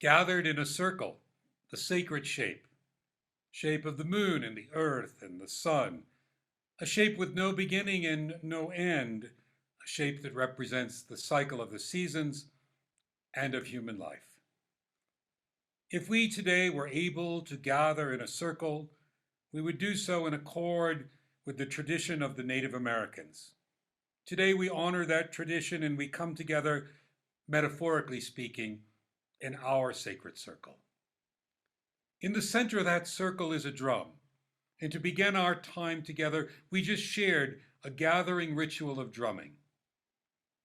gathered in a circle, the sacred shape, shape of the moon and the earth and the sun, a shape with no beginning and no end, a shape that represents the cycle of the seasons and of human life. If we today were able to gather in a circle, we would do so in accord with the tradition of the Native Americans. Today we honor that tradition and we come together, metaphorically speaking, in our sacred circle. In the center of that circle is a drum. And to begin our time together, we just shared a gathering ritual of drumming.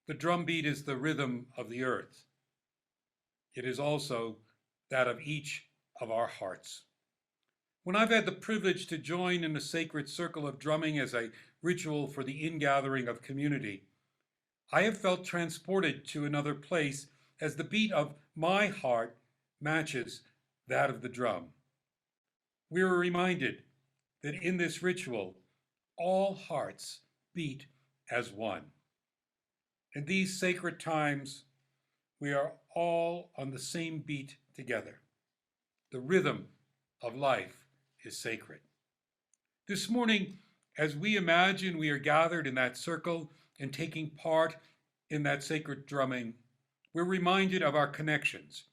The drum beat is the rhythm of the earth. It is also that of each of our hearts. When I've had the privilege to join in a sacred circle of drumming as a ritual for the ingathering of community, I have felt transported to another place as the beat of my heart matches that of the drum. We are reminded that in this ritual, all hearts beat as one. In these sacred times, we are all on the same beat together. The rhythm of life is sacred. This morning, as we imagine we are gathered in that circle and taking part in that sacred drumming, we're reminded of our connections,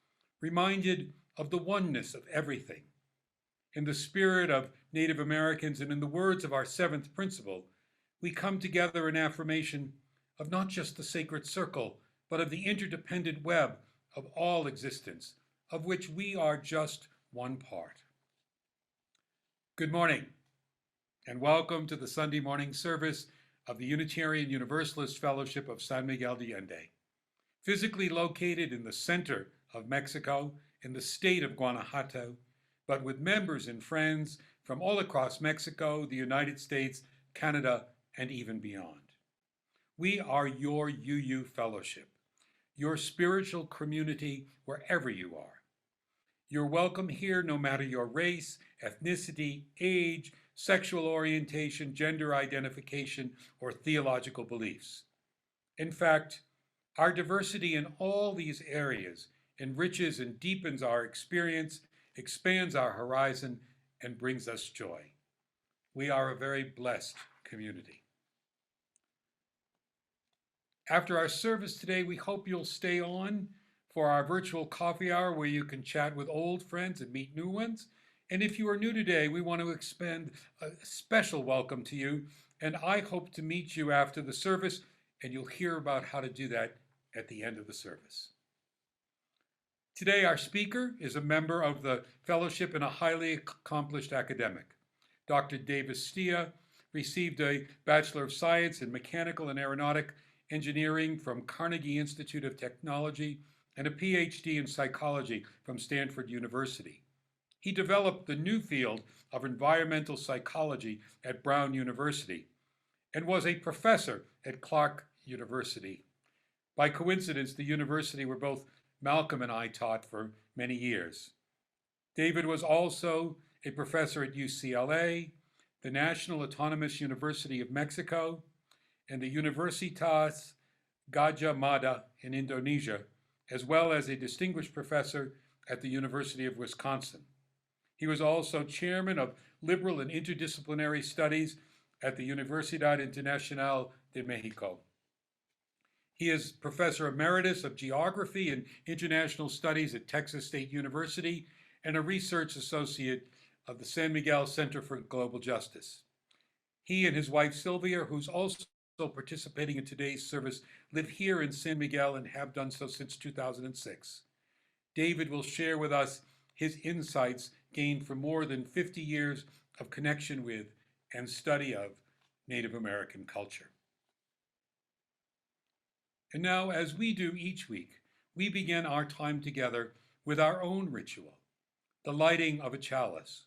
reminded of the oneness of everything. In the spirit of Native Americans and in the words of our seventh principle, we come together in affirmation of not just the sacred circle, but of the interdependent web of all existence, of which we are just one part. Good morning, and welcome to the Sunday morning service of the Unitarian Universalist Fellowship of San Miguel de Allende. Physically located in the center of Mexico, in the state of Guanajuato, but with members and friends from all across Mexico, the United States, Canada, and even beyond. We are your UU Fellowship, your spiritual community wherever you are. You're welcome here no matter your race, ethnicity, age, sexual orientation, gender identification, or theological beliefs. In fact, our diversity in all these areas enriches and deepens our experience, expands our horizon, and brings us joy. We are a very blessed community. After our service today, we hope you'll stay on for our virtual coffee hour where you can chat with old friends and meet new ones. And if you are new today, we want to extend a special welcome to you. And I hope to meet you after the service, and you'll hear about how to do that at the end of the service. Today, our speaker is a member of the fellowship and a highly accomplished academic. Dr. Davis Stea received a Bachelor of Science in Mechanical and Aeronautic Engineering from Carnegie Institute of Technology and a PhD in Psychology from Stanford University. He developed the new field of environmental psychology at Brown University and was a professor at Clark University. By coincidence, the university where both Malcolm and I taught for many years. David was also a professor at UCLA, the National Autonomous University of Mexico, and the Universitas Gadjah Mada in Indonesia, as well as a distinguished professor at the University of Wisconsin. He was also chairman of liberal and interdisciplinary studies at the Universidad Internacional de Mexico. He is Professor Emeritus of Geography and International Studies at Texas State University and a research associate of the San Miguel Center for Global Justice. He and his wife Silvia, who's also participating in today's service, live here in San Miguel and have done so since 2006. David will share with us his insights gained from more than 50 years of connection with and study of Native American culture. And now, as we do each week, we begin our time together with our own ritual, the lighting of a chalice.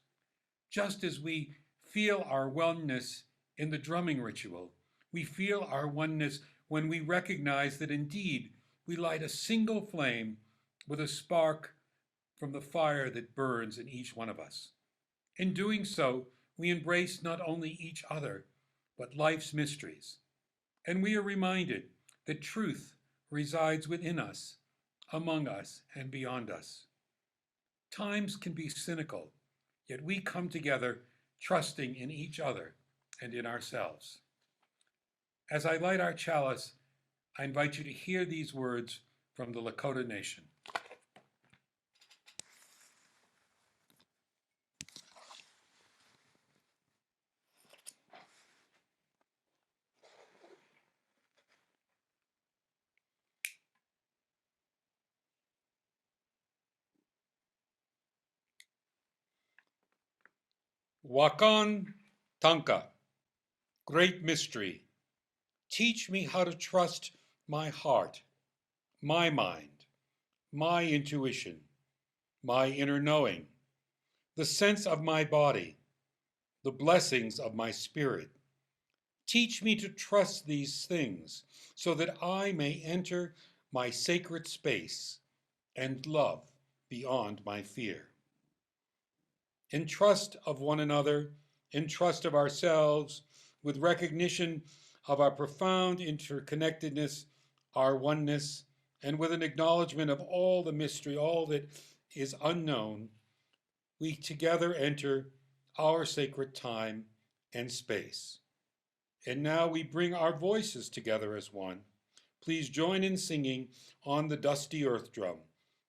Just as we feel our oneness in the drumming ritual, we feel our oneness when we recognize that indeed we light a single flame with a spark from the fire that burns in each one of us. In doing so, we embrace not only each other, but life's mysteries. And we are reminded that truth resides within us, among us, and beyond us. Times can be cynical, yet we come together trusting in each other and in ourselves. As I light our chalice, I invite you to hear these words from the Lakota Nation. Wakan Tanka, great mystery. Teach me how to trust my heart, my mind, my intuition, my inner knowing, the sense of my body, the blessings of my spirit. Teach me to trust these things so that I may enter my sacred space and love beyond my fear. In trust of one another, in trust of ourselves, with recognition of our profound interconnectedness, our oneness, and with an acknowledgement of all the mystery, all that is unknown, we together enter our sacred time and space. And now we bring our voices together as one. Please join in singing On the Dusty Earth Drum.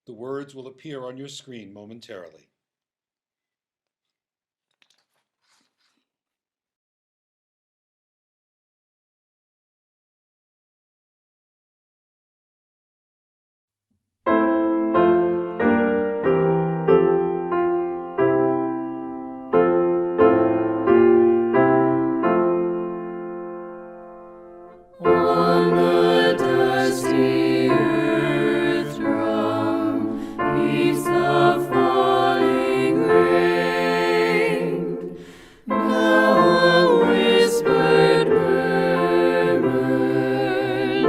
The words will appear on your screen momentarily. On the dusty earth drum beats the falling rain. Now a whispered murmur,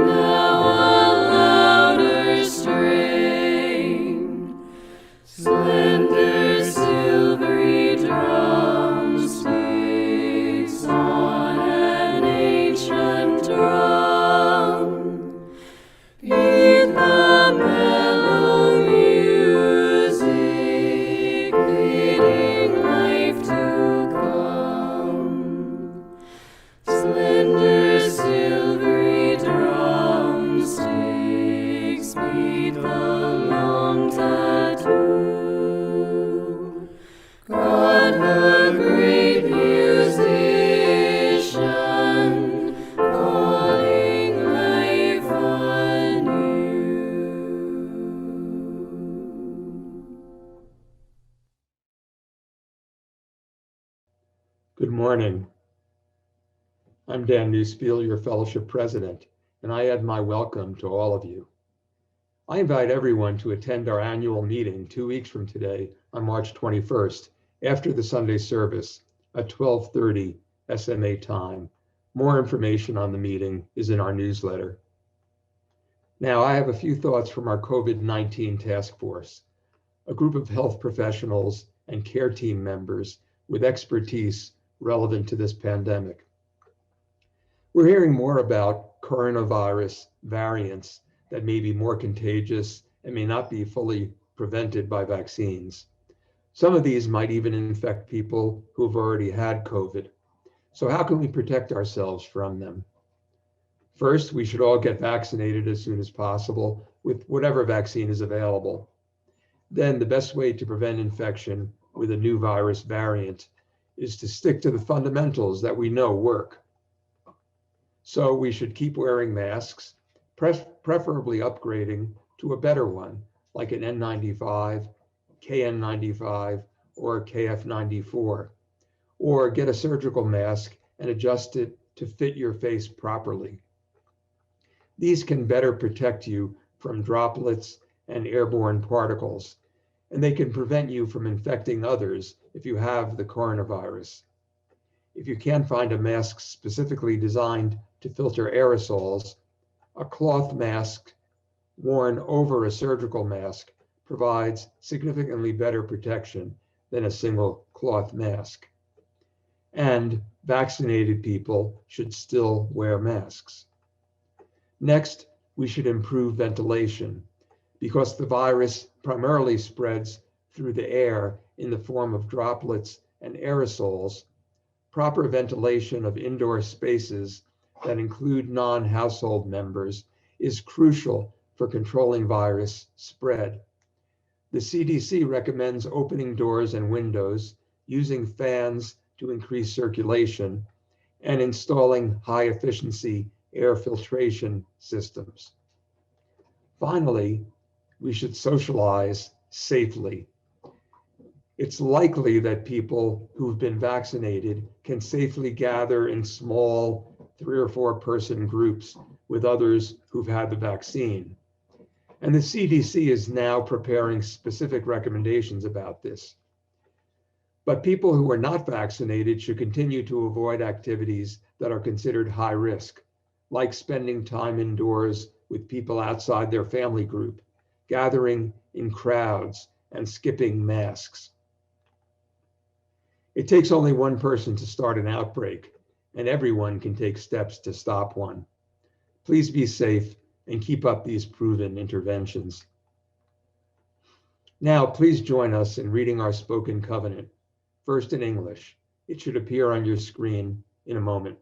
now a louder strain. Slender silvery drumsticks on an ancient drum beat the mellow music, bidding life to come. Slender silvery drumsticks beat the long tattoo. God, the great musician, calling life anew. Good morning. I'm Dan Neuspiel, your fellowship president, and I add my welcome to all of you. I invite everyone to attend our annual meeting 2 weeks from today on March 21st, after the Sunday service at 12:30 SMA time. More information on the meeting is in our newsletter. Now, I have a few thoughts from our COVID-19 task force, a group of health professionals and care team members with expertise relevant to this pandemic. We're hearing more about coronavirus variants that may be more contagious and may not be fully prevented by vaccines. Some of these might even infect people who have already had COVID. So how can we protect ourselves from them? First, we should all get vaccinated as soon as possible with whatever vaccine is available. Then the best way to prevent infection with a new virus variant is to stick to the fundamentals that we know work. So we should keep wearing masks, preferably upgrading to a better one, like an N95, KN95, or KF94, or get a surgical mask and adjust it to fit your face properly. These can better protect you from droplets and airborne particles, and they can prevent you from infecting others if you have the coronavirus. If you can't find a mask specifically designed to filter aerosols, a cloth mask worn over a surgical mask provides significantly better protection than a single cloth mask. And vaccinated people should still wear masks. Next, we should improve ventilation because the virus primarily spreads through the air in the form of droplets and aerosols, proper ventilation of indoor spaces that include non-household members is crucial for controlling virus spread. The CDC recommends opening doors and windows, using fans to increase circulation, and installing high-efficiency air filtration systems. Finally, we should socialize safely. It's likely that people who've been vaccinated can safely gather in small 3 or 4 person groups with others who've had the vaccine. And the CDC is now preparing specific recommendations about this. But people who are not vaccinated should continue to avoid activities that are considered high risk, like spending time indoors with people outside their family group, gathering in crowds, and skipping masks. It takes only one person to start an outbreak, and everyone can take steps to stop one. Please be safe and keep up these proven interventions. Now, please join us in reading our spoken covenant, first in English. It should appear on your screen in a moment.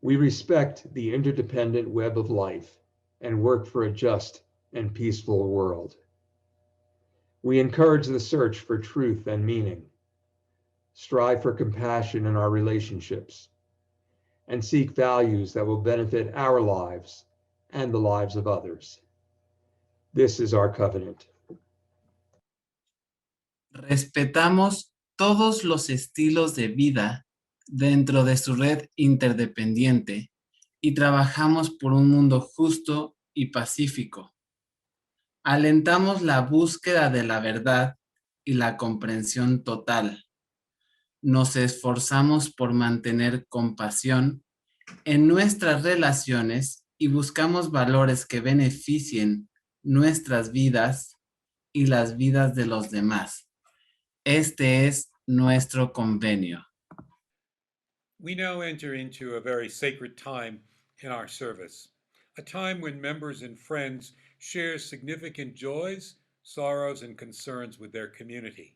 We respect the interdependent web of life and work for a just and peaceful world. We encourage the search for truth and meaning, strive for compassion in our relationships, and seek values that will benefit our lives and the lives of others. This is our covenant. Respetamos todos los estilos de vida dentro de su red interdependiente y trabajamos por un mundo justo y pacífico. Alentamos la búsqueda de la verdad y la comprensión total. Nos esforzamos por mantener compasión en nuestras relaciones y buscamos valores que beneficien nuestras vidas y las vidas de los demás. Este es nuestro convenio. We now enter into a very sacred time in our service, a time when members and friends share significant joys, sorrows, and concerns with their community.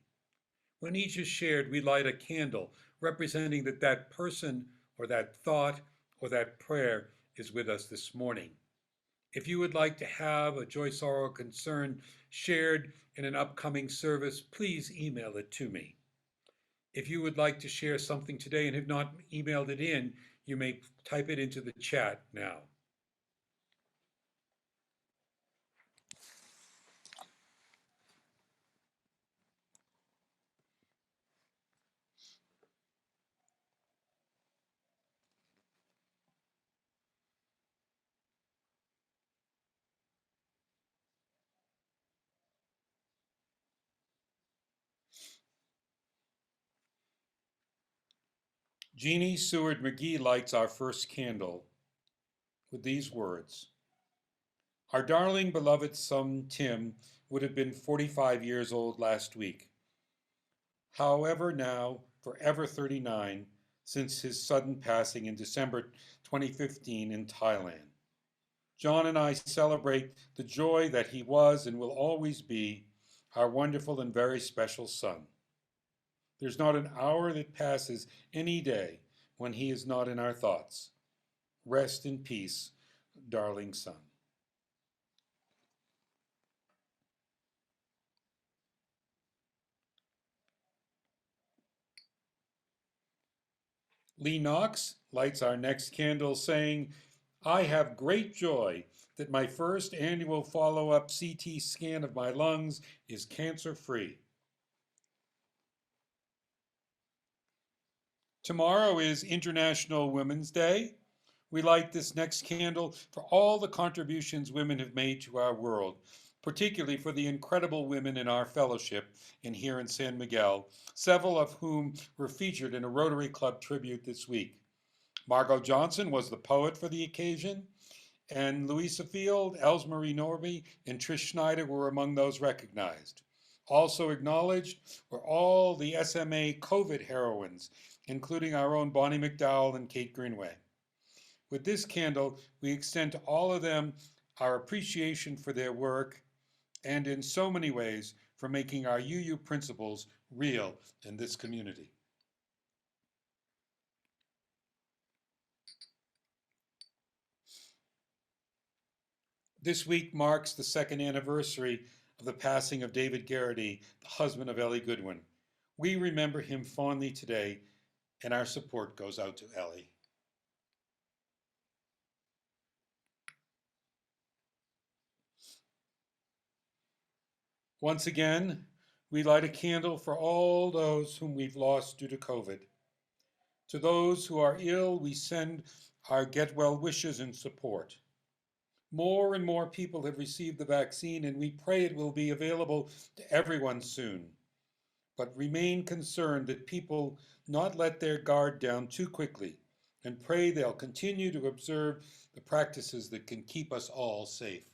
When each is shared, we light a candle representing that that person or that thought or that prayer is with us this morning. If you would like to have a joy, sorrow, or concern shared in an upcoming service, please email it to me. If you would like to share something today and have not emailed it in, you may type it into the chat now. Jeannie Seward McGee lights our first candle with these words. Our darling beloved son Tim would have been 45 years old last week. However, now forever 39 since his sudden passing in December 2015 in Thailand. John and I celebrate the joy that he was and will always be our wonderful and very special son. There's not an hour that passes any day when he is not in our thoughts. Rest in peace, darling son. Lee Knox lights our next candle saying, I have great joy that my first annual follow-up CT scan of my lungs is cancer-free. Tomorrow is International Women's Day. We light this next candle for all the contributions women have made to our world, particularly for the incredible women in our fellowship and here in San Miguel, several of whom were featured in a Rotary Club tribute this week. Margot Johnson was the poet for the occasion, and Louisa Field, Elsemarie Norby, and Trish Schneider were among those recognized. Also acknowledged were all the SMA COVID heroines, including our own Bonnie McDowell and Kate Greenway. With this candle, we extend to all of them our appreciation for their work, and in so many ways for making our UU principles real in this community. This week marks the second anniversary of the passing of David Garrity, the husband of Ellie Goodwin. We remember him fondly today, and our support goes out to Ellie. Once again, we light a candle for all those whom we've lost due to COVID. To those who are ill, we send our get well wishes and support. More and more people have received the vaccine, and we pray it will be available to everyone soon. But remain concerned that people not let their guard down too quickly, and pray they'll continue to observe the practices that can keep us all safe.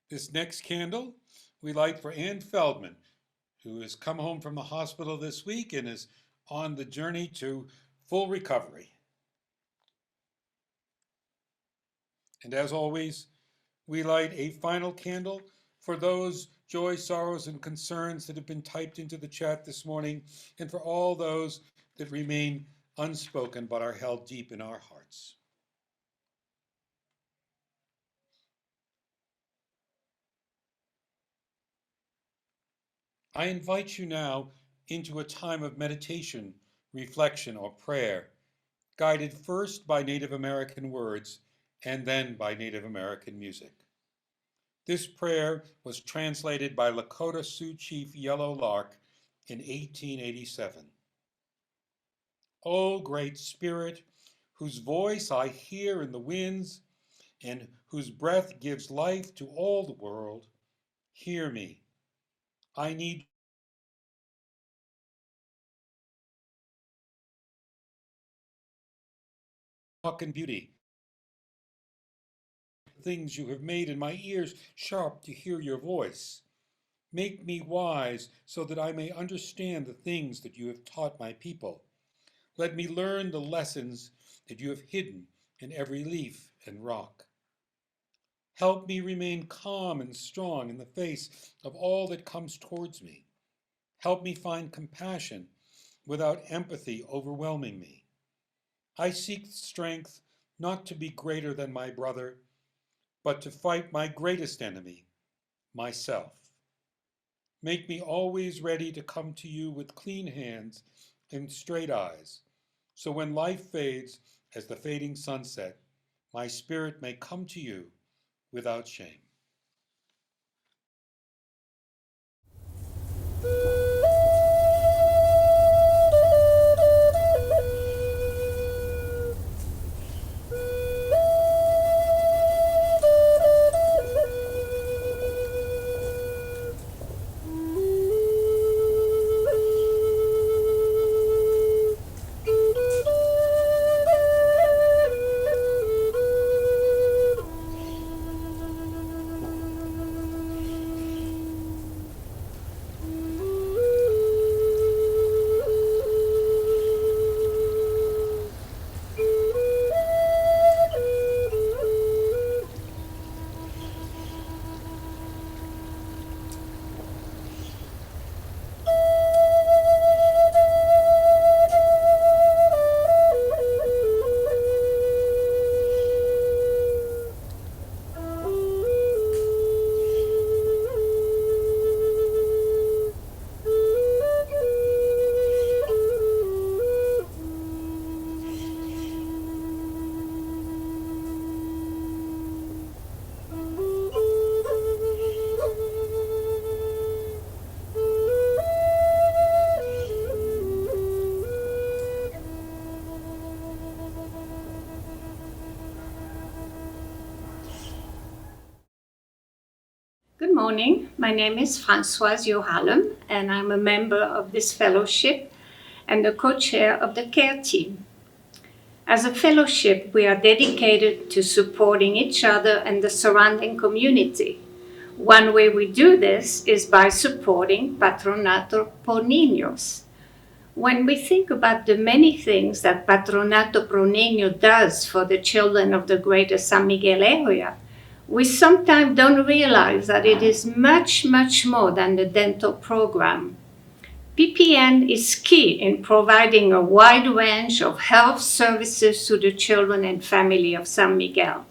This next candle we light for Ann Feldman, who has come home from the hospital this week and is on the journey to full recovery. And as always, we light a final candle for those joys, sorrows, and concerns that have been typed into the chat this morning, and for all those that remain unspoken but are held deep in our hearts. I invite you now into a time of meditation, reflection, or prayer, guided first by Native American words and then by Native American music. This prayer was translated by Lakota Sioux Chief Yellow Lark in 1887. O great Spirit, whose voice I hear in the winds and whose breath gives life to all the world, hear me. I need walk in beauty. Things you have made in my ears sharp to hear your voice. Make me wise so that I may understand the things that you have taught my people. Let me learn the lessons that you have hidden in every leaf and rock. Help me remain calm and strong in the face of all that comes towards me. Help me find compassion without empathy overwhelming me. I seek strength not to be greater than my brother, but to fight my greatest enemy, myself. Make me always ready to come to you with clean hands and straight eyes, so when life fades as the fading sunset, my spirit may come to you without shame. Good morning. My name is Francoise Yohalem, and I'm a member of this fellowship and the co-chair of the care team. As a fellowship, we are dedicated to supporting each other and the surrounding community. One way we do this is by supporting Patronato por Niños, When we think about the many things that Patronato Pro Niño does for the children of the greater San Miguel area, we sometimes don't realize that it is much, much more than the dental program. PPN is key in providing a wide range of health services to the children and family of San Miguel.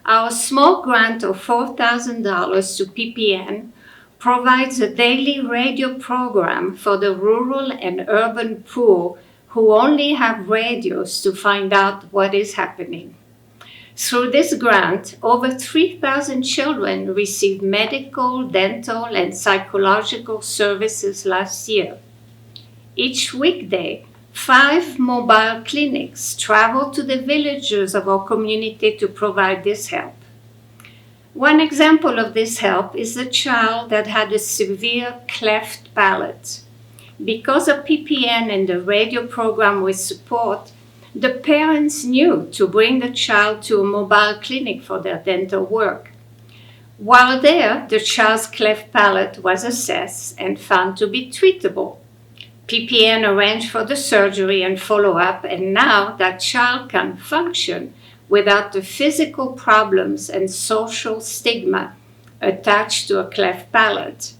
Our small grant of $4,000 to PPN provides a daily radio program for the rural and urban poor who only have radios to find out what is happening. Through this grant, over 3,000 children received medical, dental, and psychological services last year. Each weekday, 5 mobile clinics travel to the villages of our community to provide this help. One example of this help is a child that had a severe cleft palate. Because of PPN and the radio program with support, the parents knew to bring the child to a mobile clinic for their dental work. While there, the child's cleft palate was assessed and found to be treatable. PPN arranged for the surgery and follow-up, and now that child can function without the physical problems and social stigma attached to a cleft palate.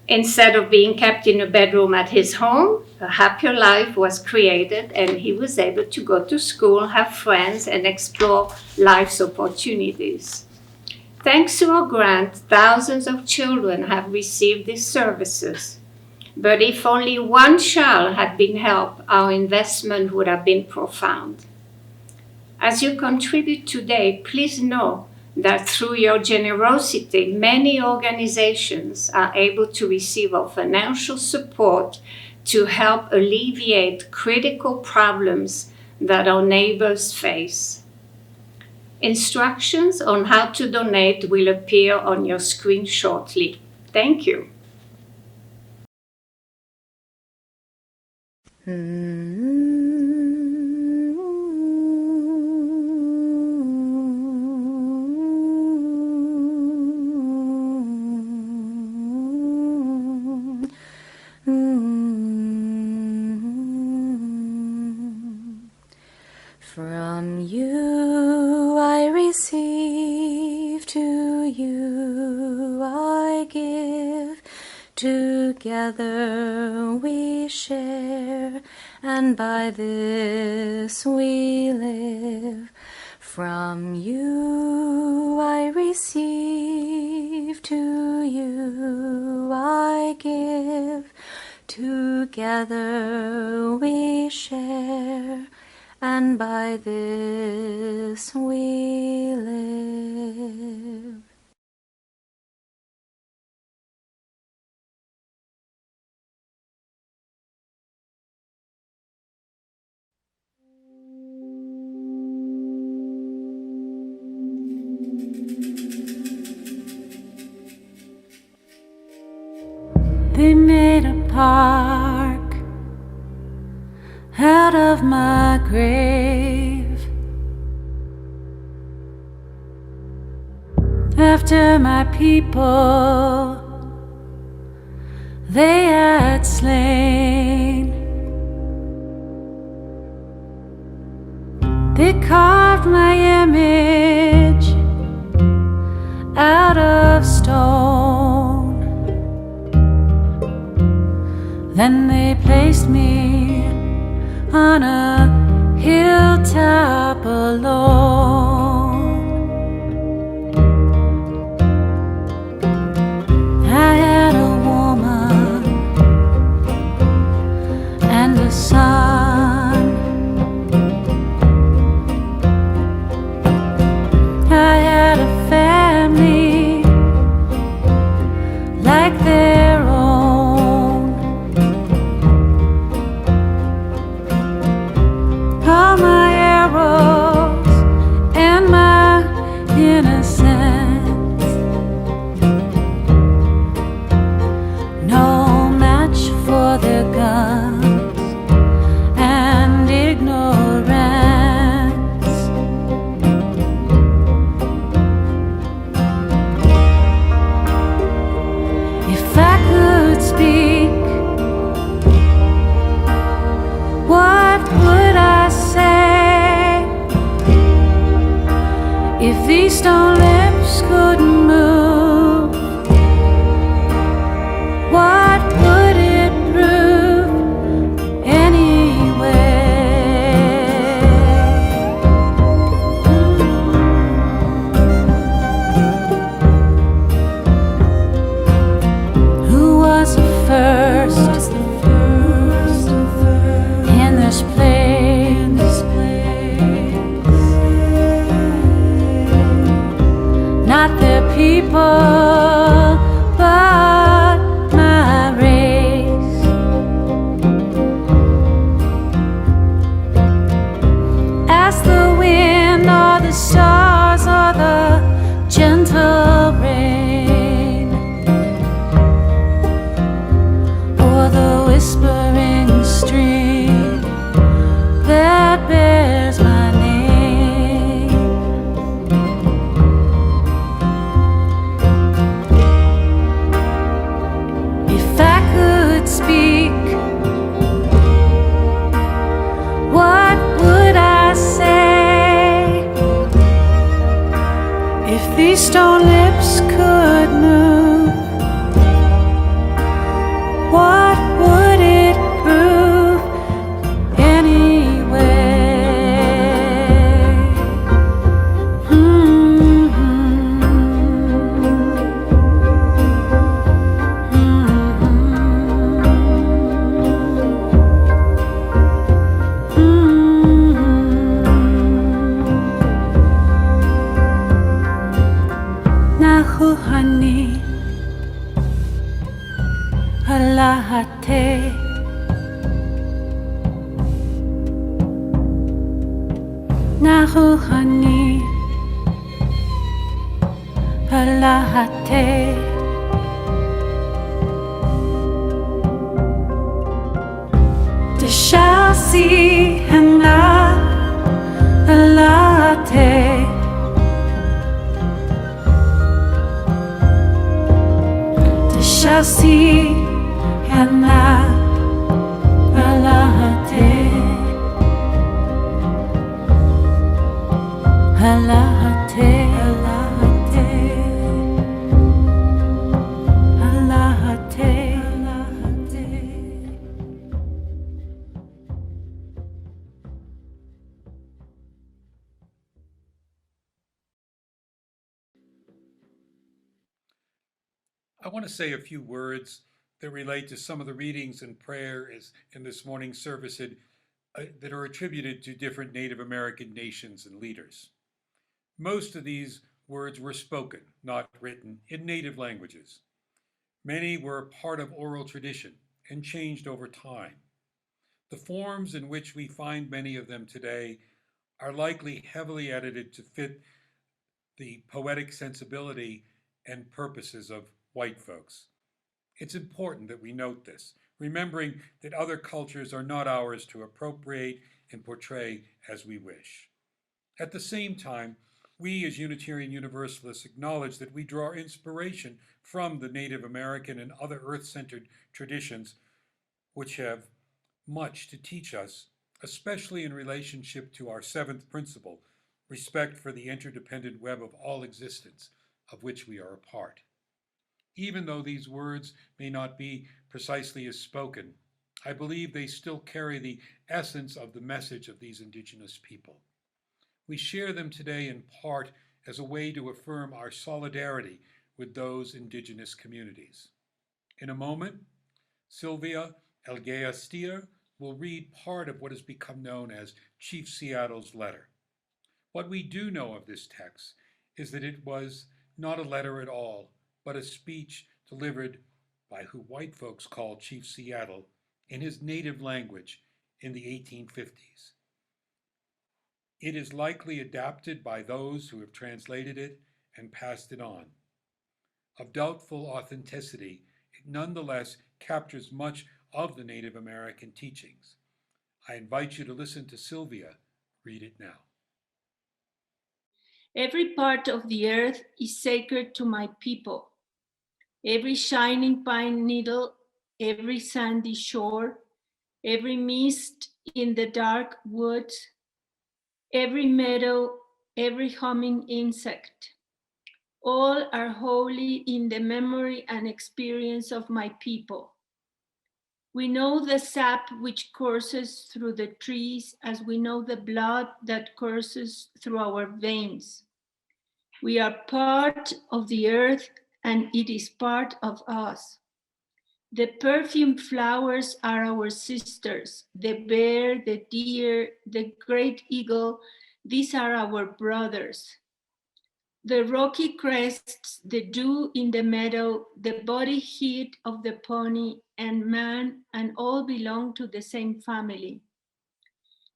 Instead of being kept in a bedroom at his home, a happier life was created and he was able to go to school, have friends, and explore life's opportunities. Thanks to our grant, thousands of children have received these services. But if only one child had been helped, our investment would have been profound. As you contribute today, please know that through your generosity, many organizations are able to receive our financial support to help alleviate critical problems that our neighbors face. Instructions on how to donate will appear on your screen shortly. Thank you. From you I receive, to you I give. Together we share, and by this we live. From you I receive, to you I give. Together we share, and by this we live. They made a park out of my grave. After my people they had slain, they carved my image out of stone. Then they placed me on a hilltop alone. I had a woman and a son. I had a family like their own. All my arrows and stone lips couldn't move, what would it prove anyway? Who was the first in this place? Not their people, but my race. Ask the wind or the stars or the gentle rain, or the whispering stream that bears my name. If I could speak, what would I say? If these stone lips could move, what would it prove anyway? Nahuhani Alahate Nahuhani Alahate They shall see and not Alahate They shall see and not Alahate Alahate Alahate Alahate Alahate. I want to say a few words that relate to some of the readings and prayers in this morning's service that are attributed to different Native American nations and leaders. Most of these words were spoken, not written, in native languages. Many were part of oral tradition and changed over time. The forms in which we find many of them today are likely heavily edited to fit the poetic sensibility and purposes of white folks. It's important that we note this, remembering that other cultures are not ours to appropriate and portray as we wish. At the same time, we as Unitarian Universalists acknowledge that we draw inspiration from the Native American and other earth-centered traditions which have much to teach us, especially in relationship to our seventh principle, respect for the interdependent web of all existence of which we are a part. Even though these words may not be precisely as spoken, I believe they still carry the essence of the message of these indigenous people. We share them today in part as a way to affirm our solidarity with those indigenous communities. In a moment, Silvia, Elguea, Stea will read part of what has become known as Chief Seattle's letter. What we do know of this text is that it was not a letter at all, but a speech delivered by who white folks call Chief Seattle in his native language in the 1850s. It is likely adapted by those who have translated it and passed it on. Of doubtful authenticity, it nonetheless captures much of the Native American teachings. I invite you to listen to Silvia read it now. Every part of the earth is sacred to my people. Every shining pine needle, every sandy shore, every mist in the dark woods, every meadow, every humming insect. All are holy in the memory and experience of my people. We know the sap which courses through the trees as we know the blood that courses through our veins. We are part of the earth and it is part of us. The perfumed flowers are our sisters, the bear, the deer, the great eagle, these are our brothers. The rocky crests, the dew in the meadow, the body heat of the pony and man, and all belong to the same family.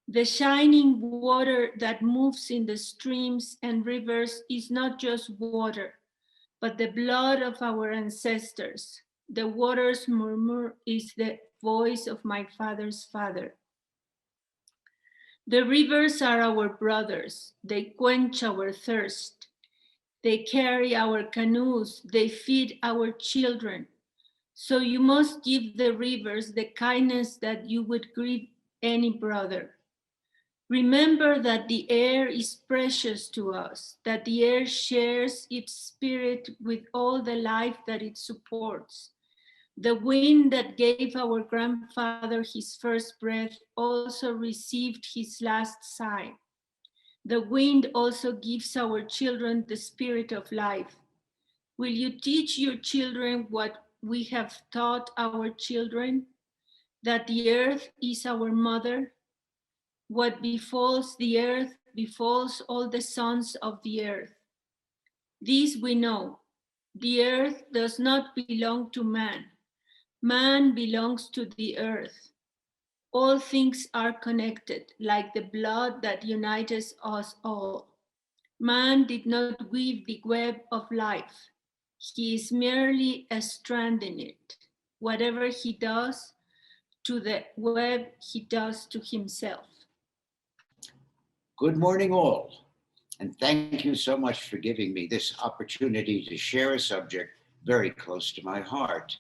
The shining water that moves in the streams and rivers is not just water, but the blood of our ancestors. The water's murmur is the voice of my father's father. The rivers are our brothers. They quench our thirst. They carry our canoes. They feed our children. So you must give the rivers the kindness that you would give any brother. Remember that the air is precious to us, that the air shares its spirit with all the life that it supports. The wind that gave our grandfather his first breath also received his last sigh. The wind also gives our children the spirit of life. Will you teach your children what we have taught our children? That the earth is our mother? What befalls the earth befalls all the sons of the earth. This we know. The earth does not belong to man. Man belongs to the earth. All things are connected, like the blood that unites us all. Man did not weave the web of life. He is merely a strand in it. Whatever he does to the web, he does to himself. Good morning, all, and thank you so much for giving me this opportunity to share a subject very close to my heart.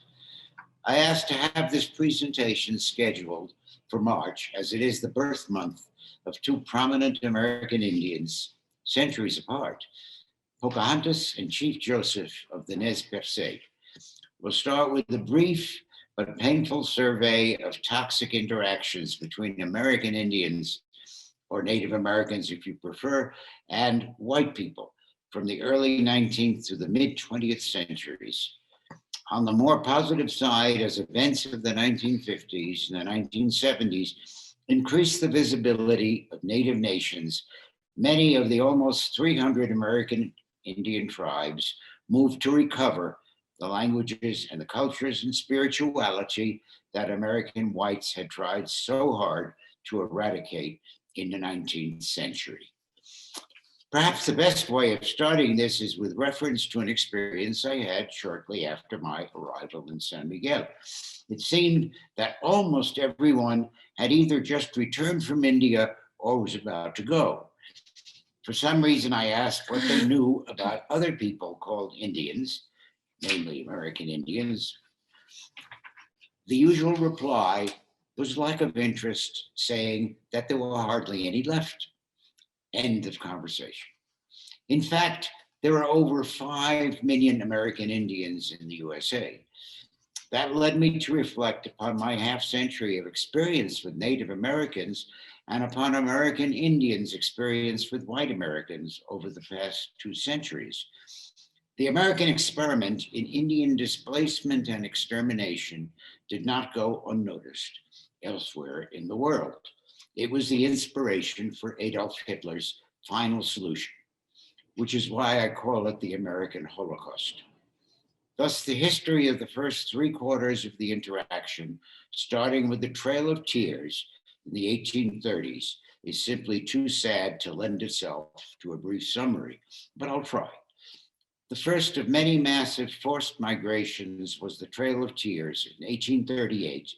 I asked to have this presentation scheduled for March, as it is the birth month of two prominent American Indians, centuries apart, Pocahontas and Chief Joseph of the Nez Pierce. We'll start with a brief but painful survey of toxic interactions between American Indians, or Native Americans if you prefer, and white people from the early 19th to the mid 20th centuries. On the more positive side, as events of the 1950s and the 1970s increased the visibility of Native nations, many of the almost 300 American Indian tribes moved to recover the languages and the cultures and spirituality that American whites had tried so hard to eradicate in the 19th century. Perhaps the best way of starting this is with reference to an experience I had shortly after my arrival in San Miguel. It seemed that almost everyone had either just returned from India or was about to go. For some reason, I asked what they knew about other people called Indians, namely American Indians. The usual reply was lack of interest, saying that there were hardly any left. End of conversation. In fact, there are over 5 million American Indians in the USA. That led me to reflect upon my half-century of experience with Native Americans and upon American Indians' experience with white Americans over the past 2 centuries. The American experiment in Indian displacement and extermination did not go unnoticed elsewhere in the world. It was the inspiration for Adolf Hitler's final solution, which is why I call it the American Holocaust. Thus, the history of the first 3/4 of the interaction, starting with the Trail of Tears in the 1830s, is simply too sad to lend itself to a brief summary, but I'll try. The first of many massive forced migrations was the Trail of Tears in 1838,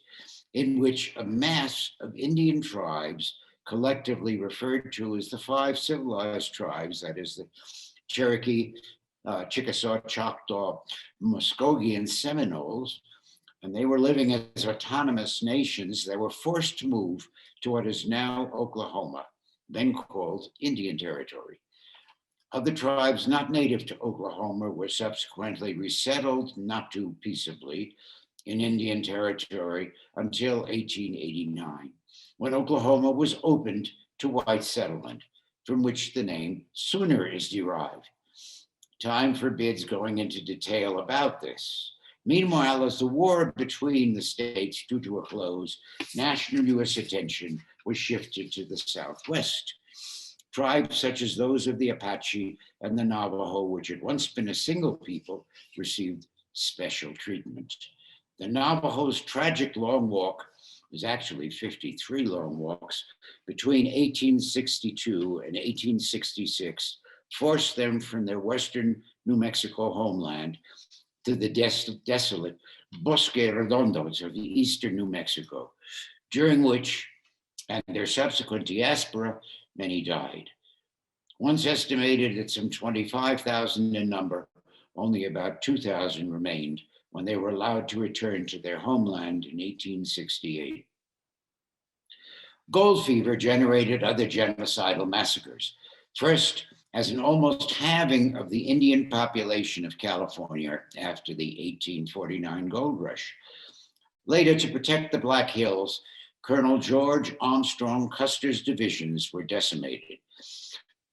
in which a mass of Indian tribes, collectively referred to as the 5 civilized tribes, that is the Cherokee, Chickasaw, Choctaw, Muskogee, and Seminoles, and they were living as autonomous nations. They were forced to move to what is now Oklahoma, then called Indian Territory. Other tribes not native to Oklahoma were subsequently resettled, not too peaceably, in Indian Territory until 1889, when Oklahoma was opened to white settlement, from which the name Sooner is derived. Time forbids going into detail about this. Meanwhile, as the war between the states drew to a close, national U.S. attention was shifted to the Southwest. Tribes such as those of the Apache and the Navajo, which had once been a single people, received special treatment. The Navajo's tragic long walk was actually 53 long walks between 1862 and 1866, forced them from their western New Mexico homeland to the desolate Bosque Redondos of eastern New Mexico, during which, and their subsequent diaspora, many died. Once estimated at some 25,000 in number, only about 2,000 remained when they were allowed to return to their homeland in 1868. Gold fever generated other genocidal massacres. First, as an almost halving of the Indian population of California after the 1849 gold rush. Later, to protect the Black Hills, Colonel George Armstrong Custer's divisions were decimated.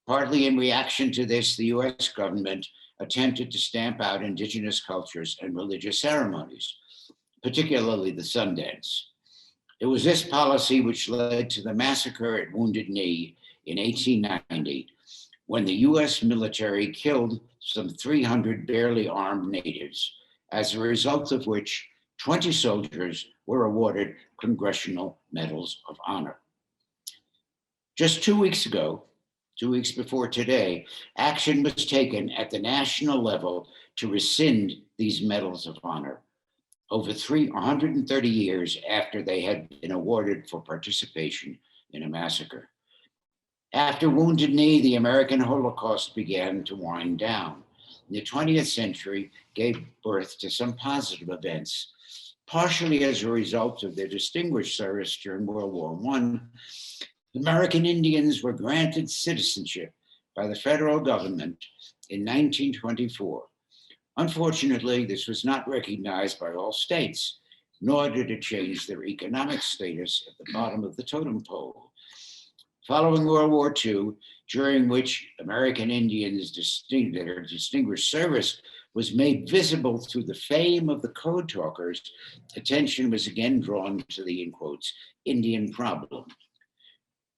Partly in reaction to this, the US government attempted to stamp out indigenous cultures and religious ceremonies, particularly the sun dance. It was this policy which led to the massacre at Wounded Knee in 1890, when the US military killed some 300 barely armed natives, as a result of which 20 soldiers were awarded Congressional Medals of Honor. Just 2 weeks ago, 2 weeks before today, action was taken at the national level to rescind these Medals of Honor over 130 years after they had been awarded for participation in a massacre. After Wounded Knee, the American Holocaust began to wind down. The 20th century gave birth to some positive events, partially as a result of their distinguished service during World War I. American Indians were granted citizenship by the federal government in 1924. Unfortunately, this was not recognized by all states, nor did it change their economic status at the bottom of the totem pole. Following World War II, during which American Indians' their distinguished service was made visible through the fame of the code talkers, attention was again drawn to the, in quotes, Indian problem.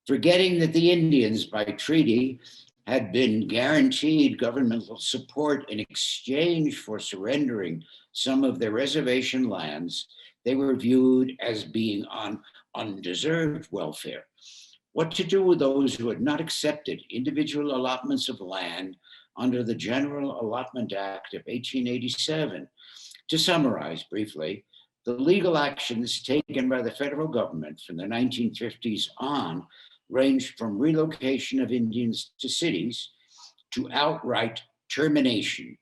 Forgetting that the Indians, by treaty, had been guaranteed governmental support in exchange for surrendering some of their reservation lands, they were viewed as being on undeserved welfare. What to do with those who had not accepted individual allotments of land under the General Allotment Act of 1887? To summarize briefly, the legal actions taken by the federal government from the 1950s on ranged from relocation of Indians to cities to outright termination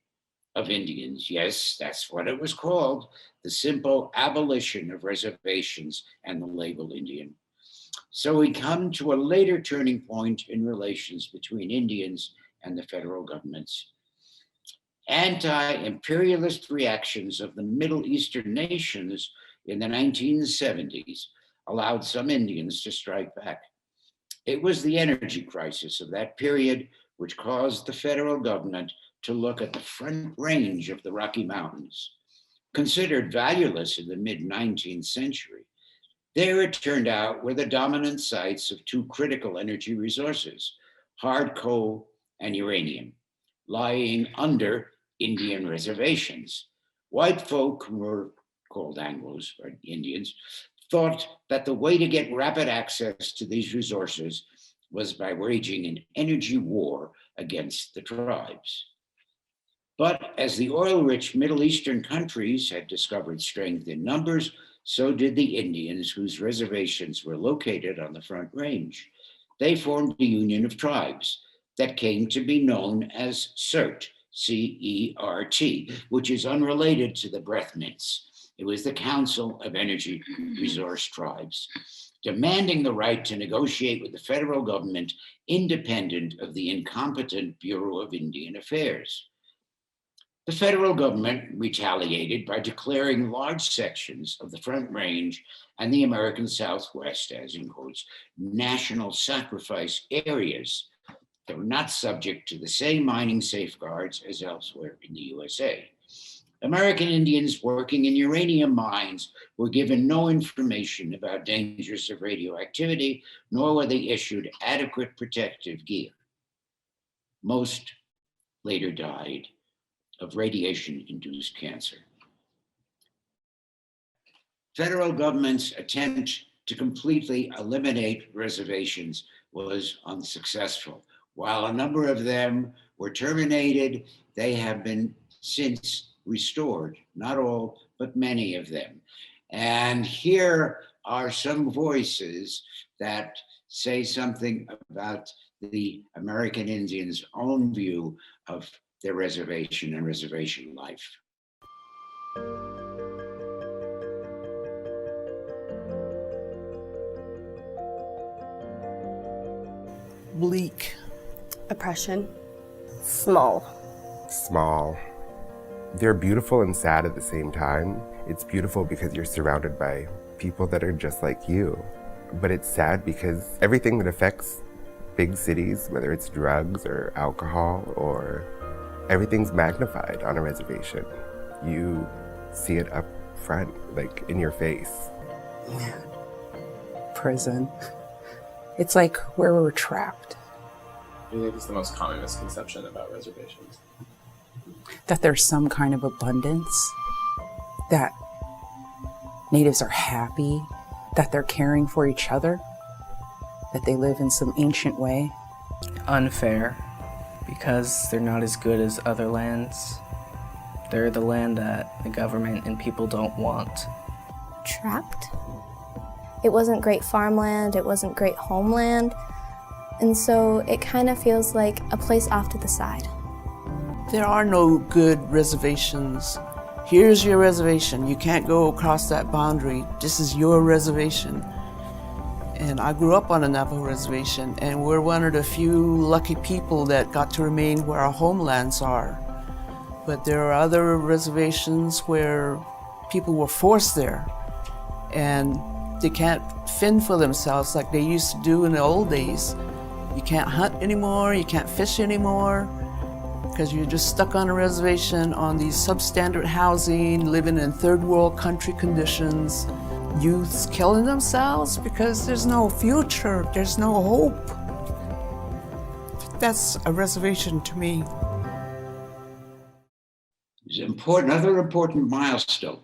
of Indians. Yes, that's what it was called, the simple abolition of reservations and the label Indian. So we come to a later turning point in relations between Indians and the federal governments. Anti-imperialist reactions of the Middle Eastern nations in the 1970s allowed some Indians to strike back. It was the energy crisis of that period which caused the federal government to look at the Front Range of the Rocky Mountains. Considered valueless in the mid-19th century, there it turned out were the dominant sites of two critical energy resources, hard coal and uranium, lying under Indian reservations. White folk, who were called Anglos, or Indians, thought that the way to get rapid access to these resources was by waging an energy war against the tribes. But as the oil-rich Middle Eastern countries had discovered strength in numbers, so did the Indians whose reservations were located on the Front Range. They formed a union of tribes that came to be known as CERT, C-E-R-T, which is unrelated to the breath mints. It was the Council of Energy Resource Tribes. demanding the right to negotiate with the federal government independent of the incompetent Bureau of Indian Affairs. The federal government retaliated by declaring large sections of the Front Range and the American Southwest as, in quotes, national sacrifice areas that were not subject to the same mining safeguards as elsewhere in the USA. American Indians working in uranium mines were given no information about dangers of radioactivity, nor were they issued adequate protective gear. Most later died of radiation-induced cancer. Federal government's attempt to completely eliminate reservations was unsuccessful. While a number of them were terminated, they have been since restored, not all, but many of them. And here are some voices that say something about the American Indians' own view of their reservation and reservation life. Bleak. Oppression. Small. Small. They're beautiful and sad at the same time. It's beautiful because you're surrounded by people that are just like you. But it's sad because everything that affects big cities, whether it's drugs or alcohol or everything's magnified on a reservation. You see it up front, like in your face. Man. Prison. It's like where we're trapped. I think it's the most common misconception about reservations. That there's some kind of abundance, that natives are happy, that they're caring for each other, that they live in some ancient way. Unfair, because they're not as good as other lands. They're the land that the government and people don't want. Trapped? It wasn't great farmland, it wasn't great homeland, and so it kind of feels like a place off to the side. There are no good reservations. Here's your reservation. You can't go across that boundary. This is your reservation. And I grew up on a Navajo reservation, and we're one of the few lucky people that got to remain where our homelands are. But there are other reservations where people were forced there, and they can't fend for themselves like they used to do in the old days. You can't hunt anymore, you can't fish anymore, because you're just stuck on a reservation on these substandard housing, living in third world country conditions. Youths killing themselves because there's no future, there's no hope. That's a reservation to me. Another important milestone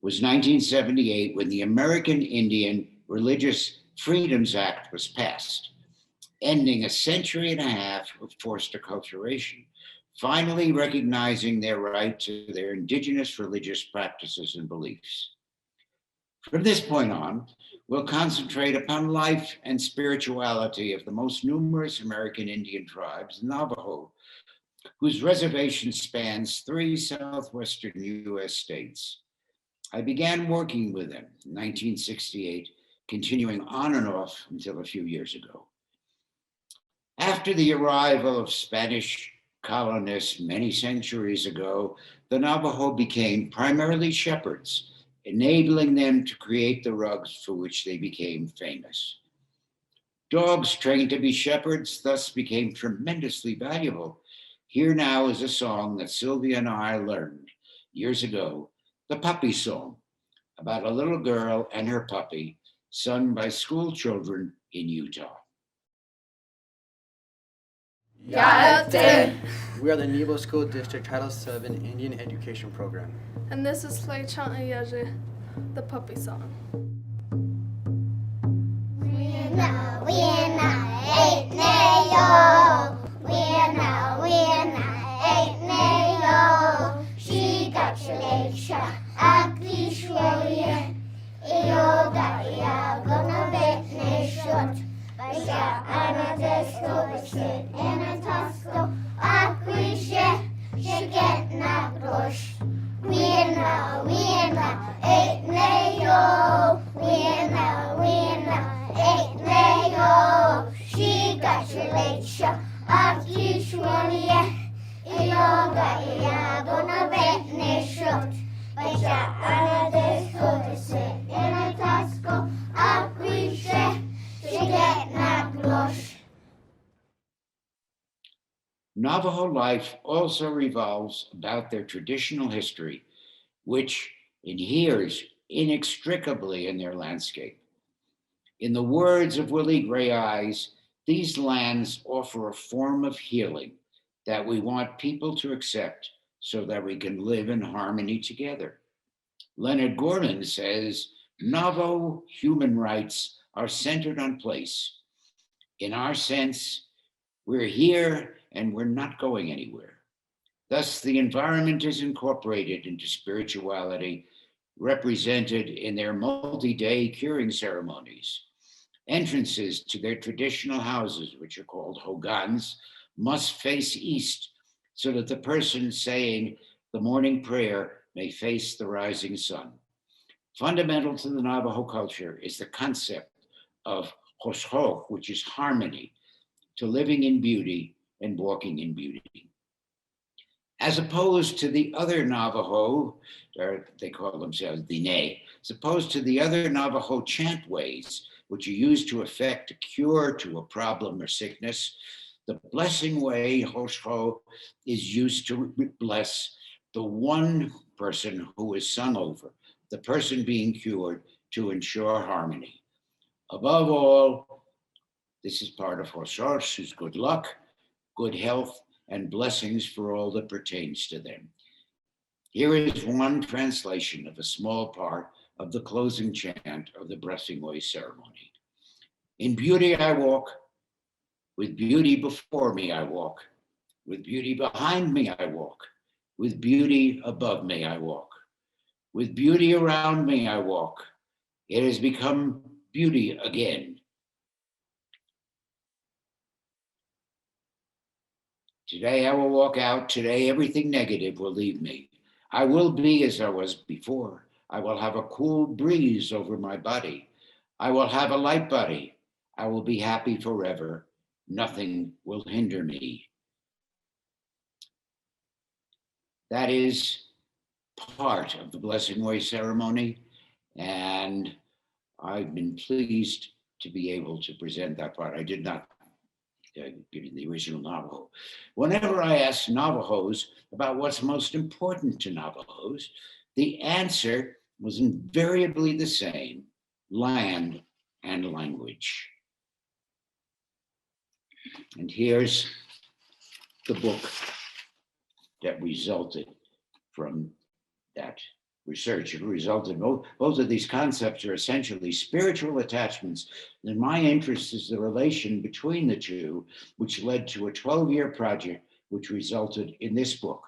was 1978 when the American Indian Religious Freedoms Act was passed, ending a century and a half of forced acculturation, finally recognizing their right to their indigenous religious practices and beliefs. From this point on, we'll concentrate upon life and spirituality of the most numerous American Indian tribes, Navajo, whose reservation spans 3 southwestern US states. I began working with them in 1968, continuing on and off until a few years ago. After the arrival of Spanish colonists many centuries ago, the Navajo became primarily shepherds, enabling them to create the rugs for which they became famous. Dogs trained to be shepherds thus became tremendously valuable. Here now is a song that Silvia and I learned years ago, the puppy song, about a little girl and her puppy, sung by school children in Utah. Ya'ate. We are the Nebo School District Title VII Indian Education Program. And this is Slay Chant'Ayaje, the puppy song. Weena, eight nayo. Weena, eight nayo. She got Shaleisha, Aklishwaye. Ioda, ya gonna bet nation. Basha, Anadesto, Bashet, Anatasko, Akwishe, Shaket, Nakrosh. Weena, eight nayo. Weena, Navajo life also revolves about their traditional history, which inheres inextricably in their landscape. In the words of Willie Gray Eyes, these lands offer a form of healing that we want people to accept so that we can live in harmony together. Leonard Gordon says, Navajo human rights are centered on place. In our sense, we're here and we're not going anywhere. Thus, the environment is incorporated into spirituality, represented in their multi-day curing ceremonies. Entrances to their traditional houses, which are called hogans, must face east so that the person saying the morning prayer may face the rising sun. Fundamental to the Navajo culture is the concept of hoshok, which is harmony, to living in beauty and walking in beauty. As opposed to the other Navajo, or they call themselves Dine, as opposed to the other Navajo chant ways, which are used to effect a cure to a problem or sickness, the blessing way, Hosho, is used to bless the one person who is sung over, the person being cured, to ensure harmony. Above all, this is part of Hoshos, who's good luck, good health, and blessings for all that pertains to them. Here is one translation of a small part of the closing chant of the Blessing Way ceremony. In beauty I walk, with beauty before me I walk, with beauty behind me I walk, with beauty above me I walk, with beauty around me I walk. It has become beauty again. Today I will walk out, today everything negative will leave me. I will be as I was before. I will have a cool breeze over my body. I will have a light body. I will be happy forever. Nothing will hinder me. That is part of the Blessing Way ceremony, and I've been pleased to be able to present that part. I did not give you the original Navajo. Whenever I ask Navajos about what's most important to Navajos, the answer was invariably the same: land and language. And here's the book that resulted from that research. It resulted, both of these concepts are essentially spiritual attachments. And my interest is the relation between the two, which led to a 12-year project, which resulted in this book,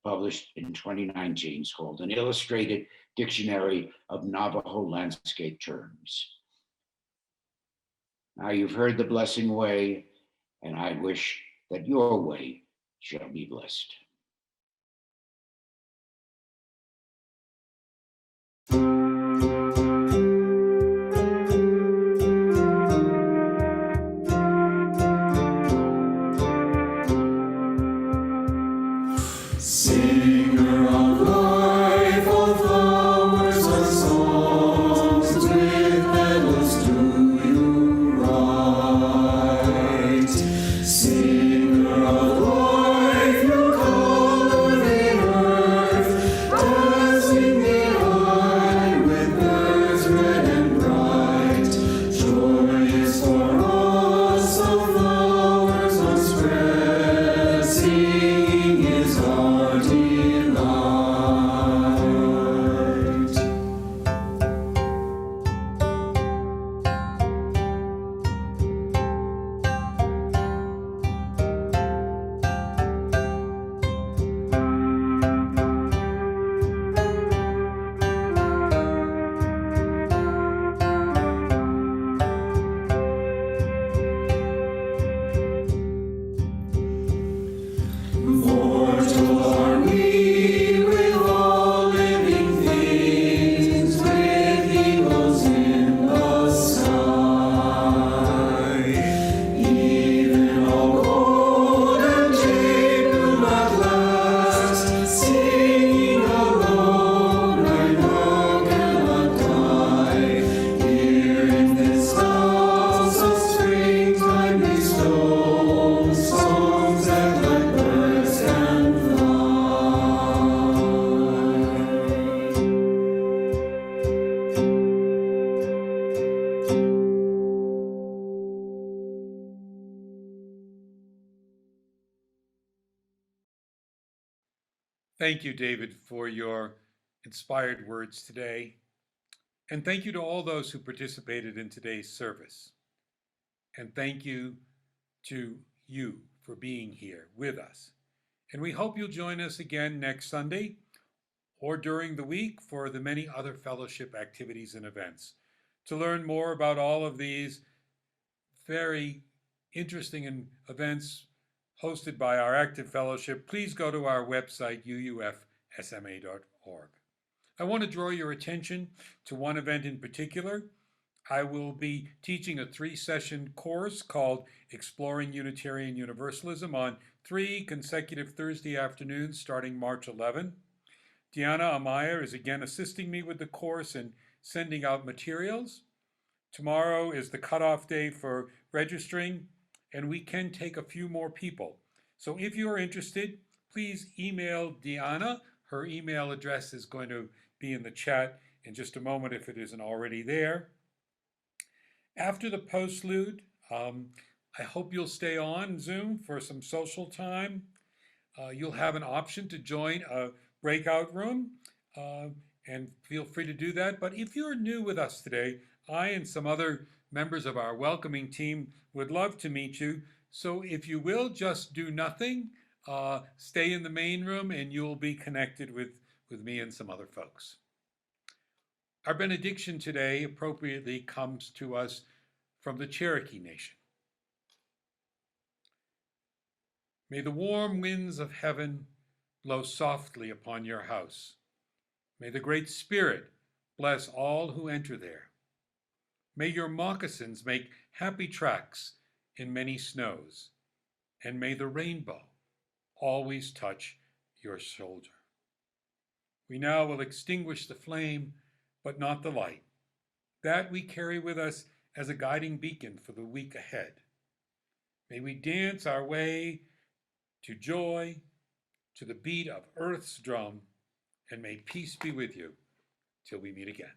published in 2019, called An Illustrated Dictionary of Navajo Landscape Terms. Now you've heard the Blessing Way, and I wish that your way shall be blessed. Singer of life, of flowers and songs, with petals do you write. Singer of life, you come. Thank you, David, for your inspired words today. And thank you to all those who participated in today's service. And thank you to you for being here with us. And we hope you'll join us again next Sunday or during the week for the many other fellowship activities and events. To learn more about all of these very interesting events hosted by our active fellowship, please go to our website, uufsma.org. I want to draw your attention to one event in particular. I will be teaching a 3-session course called Exploring Unitarian Universalism on 3 consecutive Thursday afternoons starting March 11. Diana Amaya is again assisting me with the course and sending out materials. Tomorrow is the cutoff day for registering, and we can take a few more people. So if you are interested, please email Diana. Her email address is going to be in the chat in just a moment if it isn't already there. After the postlude, I hope you'll stay on Zoom for some social time. You'll have an option to join a breakout room, and feel free to do that. But if you're new with us today, I and some other members of our welcoming team would love to meet you. So if you will, just do nothing, stay in the main room, and you'll be connected with me and some other folks. Our benediction today appropriately comes to us from the Cherokee Nation. May the warm winds of heaven blow softly upon your house. May the Great Spirit bless all who enter there. May your moccasins make happy tracks in many snows, and may the rainbow always touch your shoulder. We now will extinguish the flame, but not the light. That we carry with us as a guiding beacon for the week ahead. May we dance our way to joy, to the beat of earth's drum, and may peace be with you till we meet again.